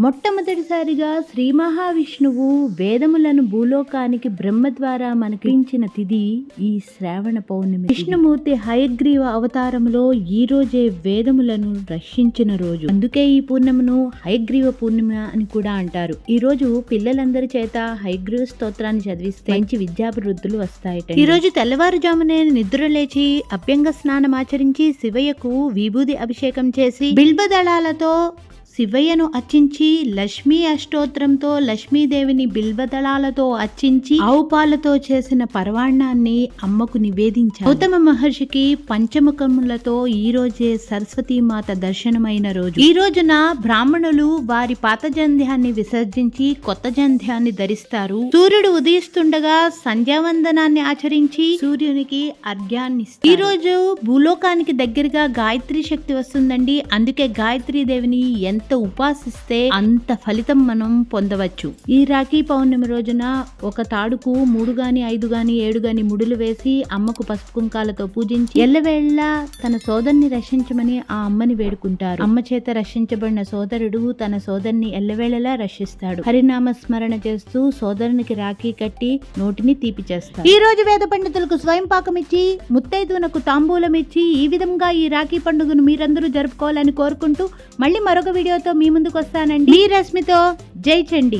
మొట్టమొదటిసారిగా శ్రీ మహావిష్ణువు వేదములను భూలోకానికి బ్రహ్మ ద్వారా మనకించిన తిథి ఈ శ్రావణ పౌర్ణమి. విష్ణుమూర్తి హయగ్రీవ అవతారములో ఈ రోజే వేదములను రక్షించిన రోజు. అందుకే ఈ పూర్ణమును హయగ్రీవ పూర్ణిమ అని కూడా అంటారు. ఈ రోజు పిల్లలందరి చేత హయగ్రీవ స్తోత్రాన్ని చదివిస్తే మంచి విద్యాభివృద్ధులు వస్తాయట. ఈ రోజు తెల్లవారుజామునే నిద్ర లేచి అభ్యంగ స్నానం ఆచరించి శివయ్యకు విభూది అభిషేకం చేసి బిల్వదళాలతో శివయ్యను అర్చించి లక్ష్మీ అష్టోత్తరంతో లక్ష్మీదేవిని బిల్వదళాలతో అర్చించి ఆవు పాలతో చేసిన పరవాణాన్ని అమ్మకు నివేదించారు. గౌతమ మహర్షికి పంచముఖములతో ఈ రోజే సరస్వతీమాత దర్శనమైన రోజు. ఈ రోజున బ్రాహ్మణులు వారి పాత జంధ్యాన్ని విసర్జించి కొత్త జంధ్యాన్ని ధరిస్తారు. సూర్యుడు ఉదయిస్తుండగా సంధ్యావందనాన్ని ఆచరించి సూర్యునికి అర్ఘ్యాన్ని ఇస్తారు. ఈ రోజు భూలోకానికి దగ్గరగా గాయత్రి శక్తి వస్తుందండి. అందుకే గాయత్రీ దేవిని ఎంత ఉపాసిస్తే అంత ఫలితం మనం పొందవచ్చు. ఈ రాఖీ పౌర్ణమి రోజున ఒక తాడుకు 3 గాని 5 గాని 7 గాని ముడులు వేసి అమ్మకు పసుపు కుంకాలతో పూజించి ఎల్లవేళ తన సోదరుని రక్షించమని ఆ అమ్మని వేడుకుంటారు. అమ్మ చేత రక్షించబడిన సోదరుడు తన సోదరుని ఎల్లవేళలా రక్షిస్తాడు. హరినామ స్మరణ చేస్తూ సోదరునికి రాఖీ కట్టి నోటిని తీపి చేస్తారు. ఈ రోజు వేద పండితులకు స్వయం పాకం ఇచ్చి ముత్తైదునకు తాంబూలం ఇచ్చి ఈ విధంగా ఈ రాఖీ పండుగను మీరందరూ జరుపుకోవాలని కోరుకుంటూ మళ్ళీ మరొక వీడియోతో మీ ముందుకు వస్తానండి. మీ రశ్మితో జై చండి.